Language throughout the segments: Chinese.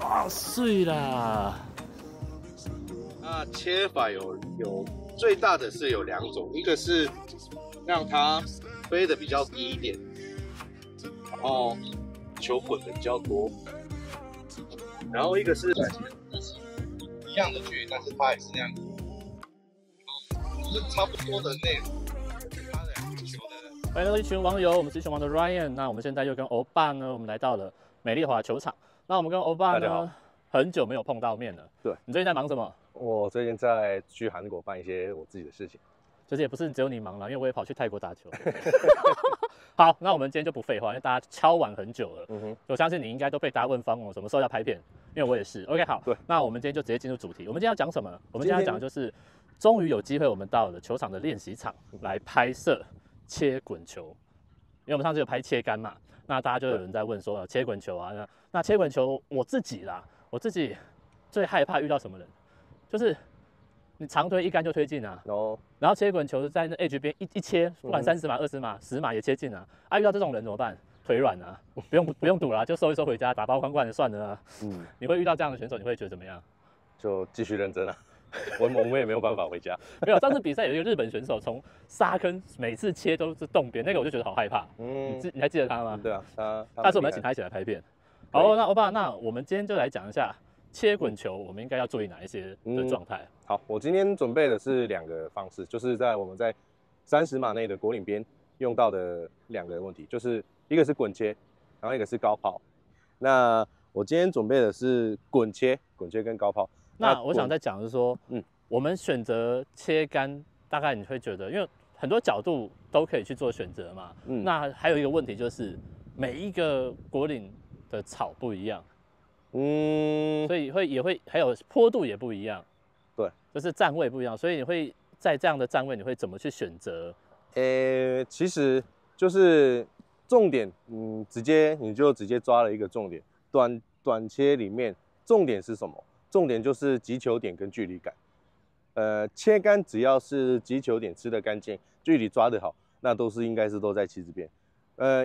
哇，碎啦！那切法有最大的是有两种，一个是让它飞得比较低一点，然后球滚的比较多，然后一个是一样的距离，但是它也是那样，就是差不多的内容。它的球的。欢迎来到一群网友，我们是一群网友的 Ryan。那我们现在又跟欧巴呢，我们来到了美丽华球场。那我们跟欧巴呢，很久没有碰到面了。对，你最近在忙什么？我最近在去韩国办一些我自己的事情。就是也不是只有你忙了，因为我也跑去泰国打球。好，那我们今天就不废话，因为大家敲碗很久了。我相信你应该都被大家问方什么时候要拍片，因为我也是。OK， 好，对，那我们今天就直接进入主题。我们今天要讲什么？我们今天要讲的就是，终于有机会我们到了球场的练习场来拍摄切滚球，因为我们上次有拍切杆嘛，那大家就有人在问说，切滚球啊，那切滚球我自己最害怕遇到什么人，就是你长推一杆就推进啊，然后切滚球在那 edge 边一切，不管30码、20码、10码也切进啊。遇到这种人怎么办？腿软啊，不用赌啦，就收一收回家，打包宽算了啊。你会遇到这样的选手，你会觉得怎么样？就继续认真啊。我们也没有办法回家。没有，上次比赛有一个日本选手从沙坑每次切都是洞边，那个我就觉得好害怕。你还记得他吗？对啊，下次我们要请他一起来拍片。好，那欧巴，那我们今天就来讲一下切滚球，我们应该要注意哪一些的状态？好，我今天准备的是2个方式，就是我们在30码内的果岭边用到的2个问题，就是一个是滚切，然后一个是高抛。那我今天准备的是滚切跟高抛。那我想再讲的是说，我们选择切杆，大概你会觉得，因为很多角度都可以去做选择嘛。那还有一个问题就是，每一个果岭的草不一样，所以还有坡度也不一样，对，就是站位不一样，所以你会在这样的站位，你会怎么去选择？其实就是重点，你就直接抓了一个重点，短切里面重点是什么？重点就是击球点跟距离感。切杆只要是击球点吃得干净，距离抓得好，那应该是都在旗子边。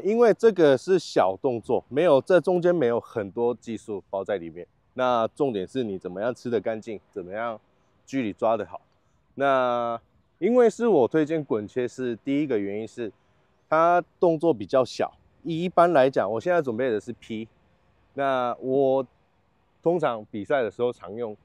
因为这个是小动作，这中间没有很多技术包在里面。那重点是你怎么样吃得干净，怎么样距离抓得好。那因为是我推荐滚切，是第一个原因是它动作比较小。一般来讲，我现在准备的是 P， 那我通常比赛的时候常用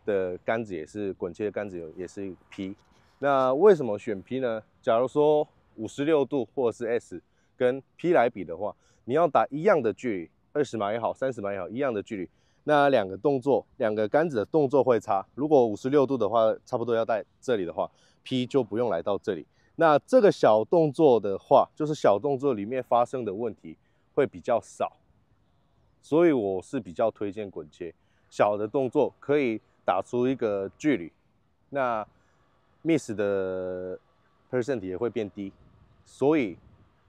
的杆子也是滚切的杆子，也是 P。那为什么选 P 呢？假如说56度或者是 S 跟 P 来比的话，你要打一样的距离，20码也好，30码也好，一样的距离，那2个杆子的动作会差。如果56度的话，差不多要在这里的话 ，P 就不用来到这里。那这个小动作的话，就是小动作里面发生的问题会比较少。所以我是比较推荐滚切，小的动作可以打出一个距离，那 miss 的 percent 也会变低。所以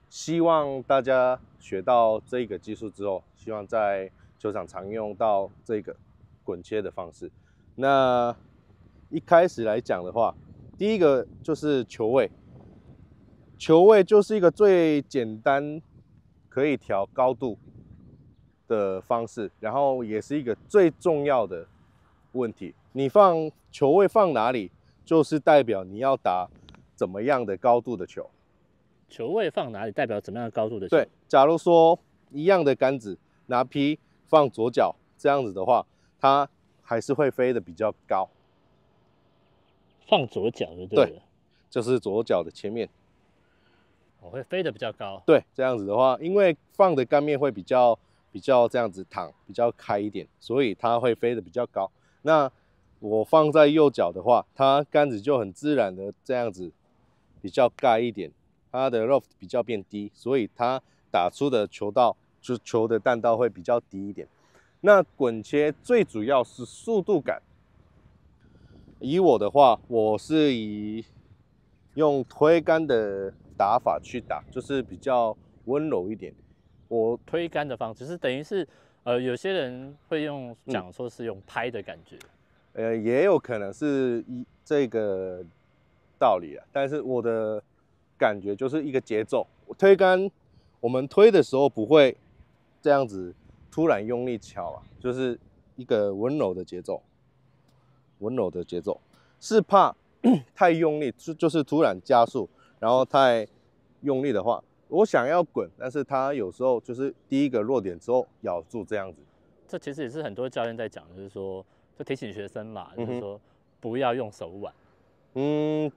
希望大家学到这个技术之后，希望在球场常用到这个滚切的方式。那一开始来讲的话，第一个就是球位，球位就是一个最简单可以调高度的方式，然后也是一个最重要的问题。你放球位放哪里，就是代表你要打怎么样的高度的球。球位放哪里，代表怎么样的高度的球？对，假如说一样的杆子拿 P 放左脚这样子的话，它还是会飞得比较高。放左脚就对了。对，就是左脚的前面。会飞得比较高。对，这样子的话，因为放的杆面会比较这样子躺，比较开一点，所以它会飞得比较高。那我放在右脚的话，它杆子就很自然的这样子比较盖一点，它的 loft 比较变低，所以它打出的球的弹道会比较低一点。那滚切最主要是速度感。以我的话，我是用推杆的打法去打，就是比较温柔一点。我推杆的方式是等于是，有些人会讲说是用拍的感觉，也有可能是这个道理啊。但是我的感觉就是一个节奏。推杆我们推的时候不会这样子突然用力敲啊，就是一个温柔的节奏，温柔的节奏，是怕太用力，就是突然加速，然后太用力的话，我想要滚，但是它有时候就是第一个落点之后咬住这样子。这其实也是很多教练在讲，就是说，就提醒学生嘛，就是说不要用手腕。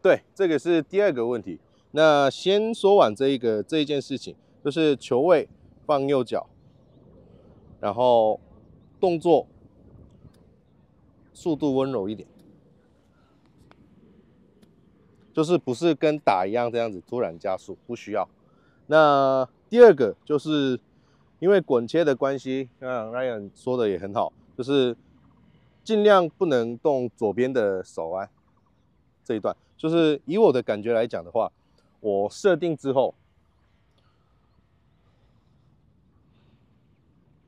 对，这个是第二个问题。那先说完这一件事情，就是球位放右脚，然后动作速度温柔一点，就是不是跟打一样这样子突然加速，不需要。那第二个就是因为滚切的关系，像 Ryan 说的也很好，就是尽量不能动左边的手腕这一段。就是以我的感觉来讲的话，我设定之后，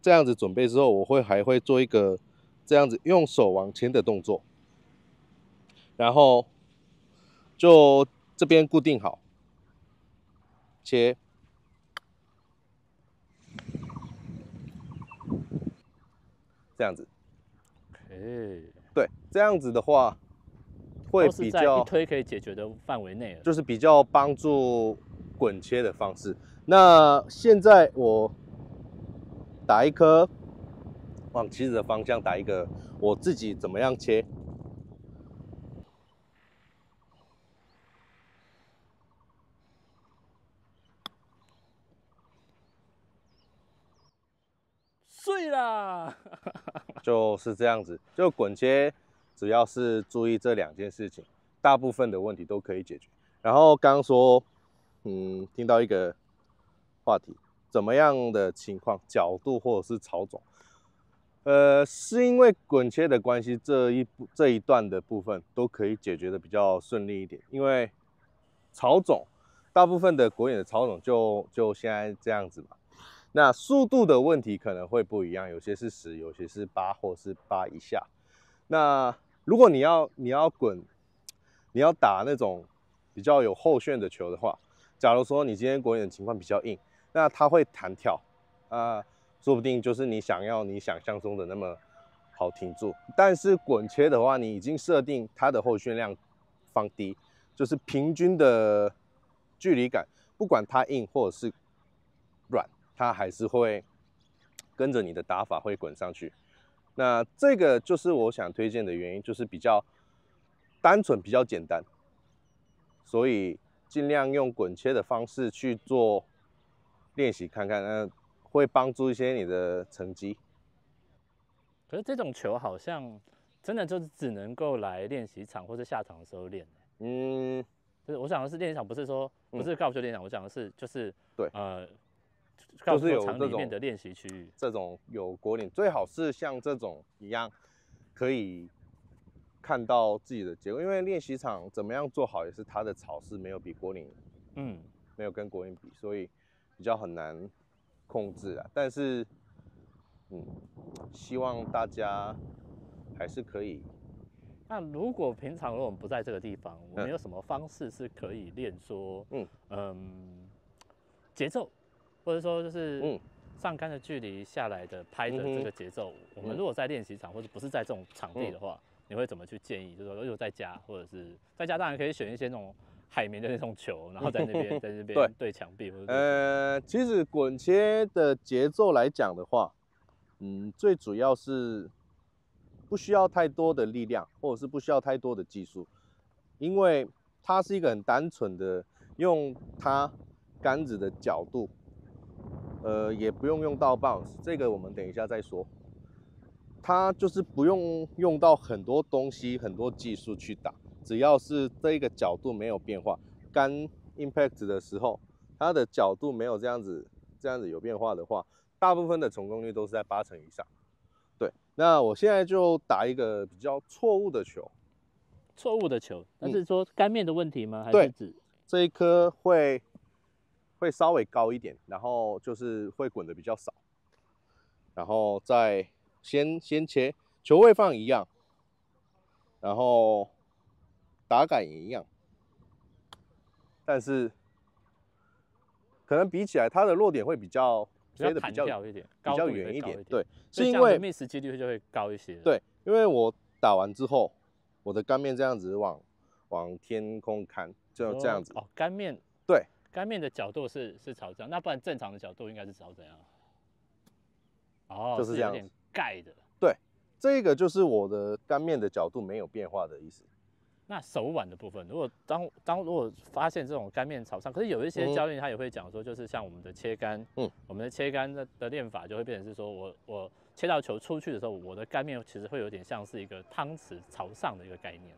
这样子准备之后，我还会做一个这样子用手往前的动作，然后就这边固定好，切，这样子。对，这样子的话会比较一推可以解决的范围内了，就是比较帮助滚切的方式。那现在我打一颗往棋子的方向打一个，我自己怎么样切？碎啦！就是这样子，就滚切，只要是注意这两件事情，大部分的问题都可以解决。然后刚刚说，听到一个话题，怎么样的情况，角度或者是草种，是因为滚切的关系，这一段的部分都可以解决的比较顺利一点，因为草种大部分的国眼的草种就现在这样子嘛。那速度的问题可能会不一样，有些是10，有些是8，或是8以下。那如果你要滚，你要打那种比较有后旋的球的话，假如说你今天国眼的情况比较硬，那它会弹跳，说不定就是你想象中的那么好停住。但是滚切的话，你已经设定它的后旋量放低，就是平均的距离感，不管它硬或者是软，它还是会跟着你的打法会滚上去。那这个就是我想推荐的原因，就是比较单纯、比较简单，所以尽量用滚切的方式去做练习看看，会帮助一些你的成绩。可是这种球好像真的就是只能够来练习场或者下场的时候练。就是我想的是练习场，不是说不是高尔夫球练习场，我想的是就是对高尔夫球场里面的练习区域，这种有果岭，最好是像这种一样，可以看到自己的结果。因为练习场怎么样做好，也是它的草是没有比果岭，没有跟果岭比，所以比较很难控制啊。但是，希望大家还是可以。那如果平常我们不在这个地方，我们有什么方式是可以练说，节奏？或者说就是上杆的距离下来的拍的这个节奏，我们如果在练习场或者不是在这种场地的话，你会怎么去建议？就是说，如果在家或者是在家，当然可以选一些那种海绵的那种球，然后在那边对墙壁或者其实滚切的节奏来讲的话，最主要是不需要太多的力量，或者是不需要太多的技术，因为它是一个很单纯的用它杆子的角度。也不用到 bounce， 这个我们等一下再说。它就是不用到很多东西、很多技术去打，只要是这个角度没有变化，杆 impact 的时候，它的角度没有这样子有变化的话，大部分的成功率都是在80%以上。对，那我现在就打一个比较错误的球。错误的球，那是说杆面的问题吗？还是指这一颗会稍微高一点，然后就是会滚的比较少，然后再先切，球位放一样，然后打杆也一样，但是可能比起来它的落点会比较飞的比较远一点，对，是因为 miss 几率就会高一些。对，因为我打完之后，我的杆面这样子往天空看，就这样子。哦，杆面对，杆面的角度是朝这样，那不然正常的角度应该是朝怎样？哦，就是这样，有点盖的。对，这个就是我的杆面的角度没有变化的意思。那手腕的部分，如果如果发现这种杆面朝上，可是有一些教练他也会讲说，就是像我们的切杆，我们的切杆的练法就会变成是说我切到球出去的时候，我的杆面其实会有点像是一个汤匙朝上的一个概念。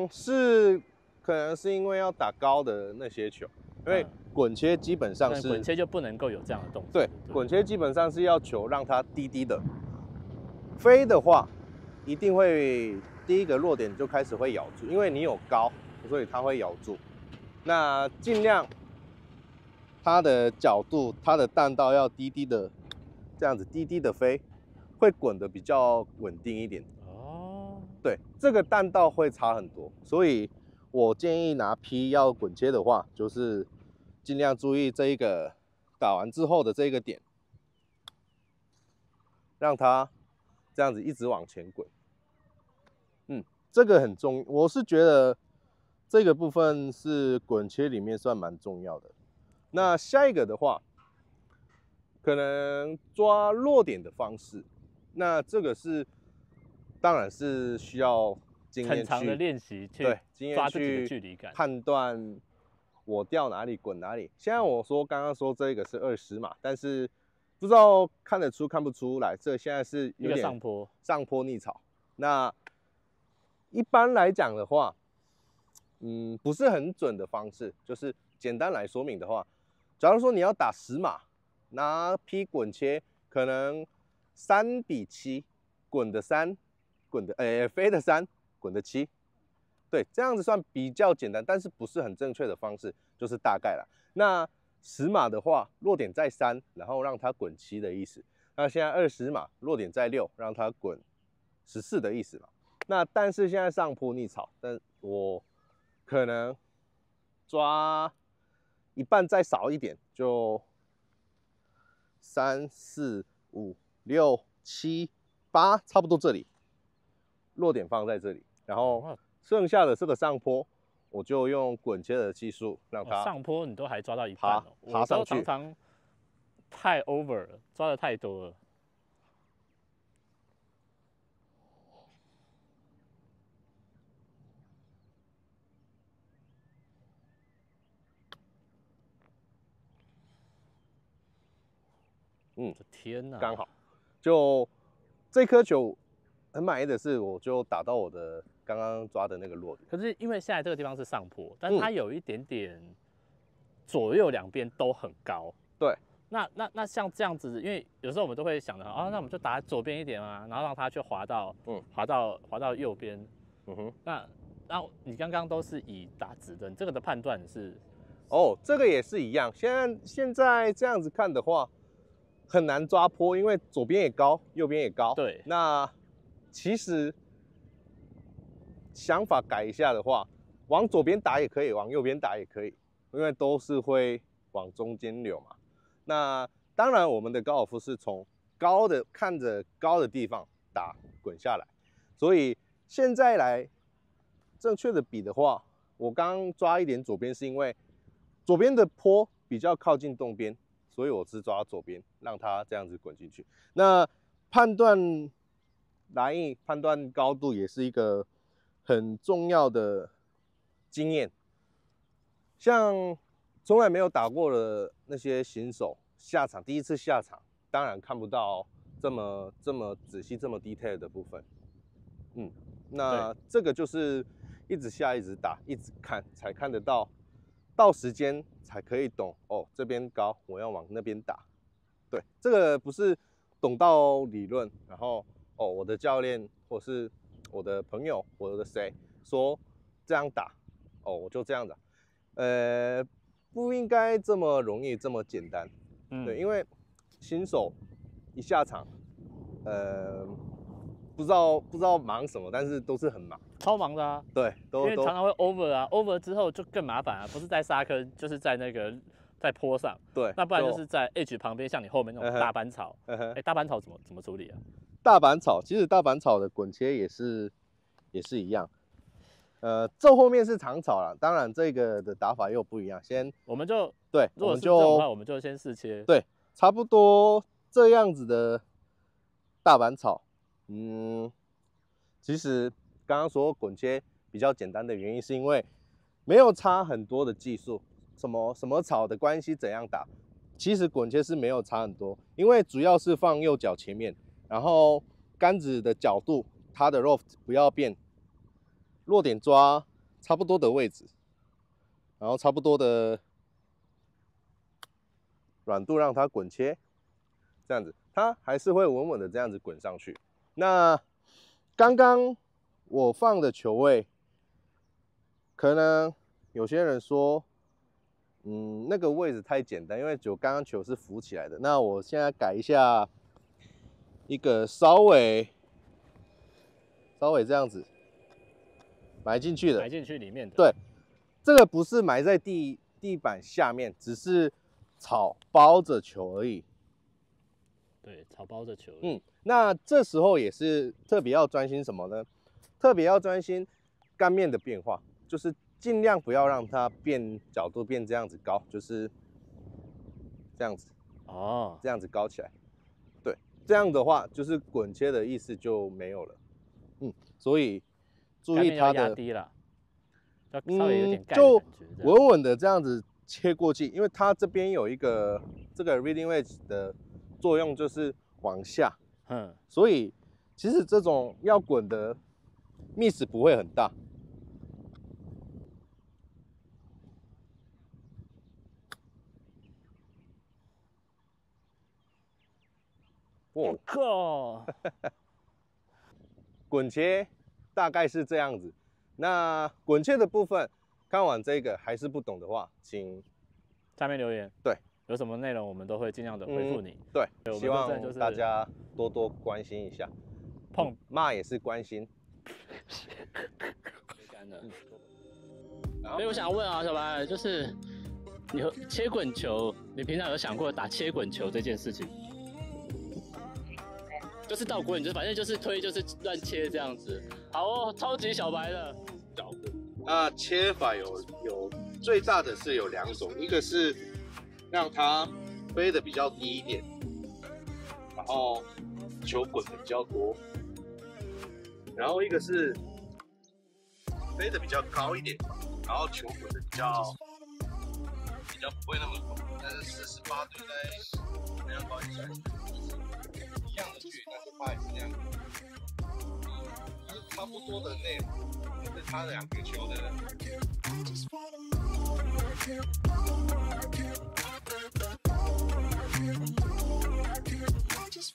是可能是因为要打高的那些球，因为滚切基本上是滚切就不能够有这样的动作。对，滚切基本上是要球让它低低的，飞的话一定会。第一个落点就开始会咬住，因为你有高，所以它会咬住。那尽量它的角度、它的弹道要低低的，这样子低低的飞，会滚得比较稳定一点。哦，对，这个弹道会差很多，所以我建议拿 P 要滚切的话，就是尽量注意这一个打完之后的这个点，让它这样子一直往前滚。这个很重，我是觉得这个部分是滚切里面算蛮重要的。那下一个的话，可能抓落点的方式，那这个是当然是需要经验去很长的练习，对，经验抓自己的去距离感，判断我掉哪里滚哪里。现在我刚刚说这个是20码，但是不知道看得出看不出来，这现在是有点上坡逆潮。那一般来讲的话，不是很准的方式，就是简单来说明的话，假如说你要打10码，拿 P 滚切，可能3比7，滚的3，飞的3，滚的7，对，这样子算比较简单，但是不是很正确的方式，就是大概啦。那10码的话，落点在3，然后让它滚7的意思。那现在20码，落点在6，让它滚14的意思嘛。那但是现在上坡逆潮，但我可能抓一半再少一点，就3、4、5、6、7、8，差不多这里，落点放在这里，然后剩下的这个上坡，我就用滚切的技术让它上坡你都还抓到一半哦，爬上去，常常太 over 了，抓的太多了。天哪，刚好，就这颗球很满意的是，我就打到我的刚刚抓的那个落点。可是因为现在这个地方是上坡，但它有一点点左右两边都很高。对，那像这样子，因为有时候我们都会想的啊，那我们就打左边一点啊，然后让它去滑到右边。那你刚刚都是以打直的，这个的判断是？哦，这个也是一样。现在这样子看的话，很难抓坡，因为左边也高，右边也高。对，那其实想法改一下的话，往左边打也可以，往右边打也可以，因为都是会往中间流嘛。那当然，我们的高尔夫是从看着高的地方打滚下来，所以现在来正确的比的话，我刚刚抓一点左边，是因为左边的坡比较靠近洞边，所以我是抓左边，让它这样子滚进去。那判断来意、判断高度也是一个很重要的经验。像从来没有打过的那些新手下场，第一次下场，当然看不到这么仔细、这么 detail 的部分。那这个就是一直下、一直打、一直看，才看得到。到时间才可以懂哦，这边高，我要往那边打。对，这个不是懂到理论，然后我的教练或是我的朋友，我的谁说这样打，我就这样打。不应该这么容易，这么简单。对，因为新手一下场，不知道忙什么，但是都是很忙，超忙的啊。对，因为常常会 over 啊 ，over 之后就更麻烦啊，不是在沙坑，就是在那个在坡上，对，那不然就是在 edge 旁边，像你后面那种大板草。大板草怎么处理啊？大板草其实大板草的滚切也是一样。这后面是长草啦，当然这个的打法又不一样。我们就对，如果是这种的话，我们就先试切。对，差不多这样子的大板草，其实刚刚说滚切比较简单的原因，是因为没有差很多的技术，什么草的关系怎样打，其实滚切是没有差很多，因为主要是放右脚前面，然后杆子的角度，它的 loft 不要变，落点抓差不多的位置，然后差不多的软度让它滚切，这样子它还是会稳稳的这样子滚上去。那刚刚我放的球位，可能有些人说，那个位置太简单，因为刚刚球是浮起来的。那我现在改一下，一个稍微这样子埋进去的，埋进去里面的。对，这个不是埋在地板下面，只是草包着球而已。对，草包着球。那这时候也是特别要专心什么呢？特别要专心杆面的变化，就是尽量不要让它变角度变这样子高，就是这样子哦，这样子高起来。对，这样的话就是滚切的意思就没有了。所以注意它的压低了，要稍微有点盖的就感觉，稳稳的这样子切过去，因为它这边有一个这个 reading wedge 的作用就是往下，所以其实这种要滚的 miss 不会很大。我靠！滚切大概是这样子。那滚切的部分，看完这个还是不懂的话，请下面留言。对，有什么内容我们都会尽量的回复你。对，希望大家多多关心一下。骂也是关心。干了。所以我想问啊，小白，就是你切滚球，你平常有想过打切滚球这件事情？就是倒滚，就反正就是推，就是乱切这样子。好哦，超级小白的。那切法有最大的是有2种，一个是让它飞得比较低一点，然后球滚得比较多，然后一个是飞得比较高一点，然后球滚得比较不会那么高，但是48度在那样高一下。一样的距离，但是它也是这样，就是差不多的内容，就是它2个球的。Just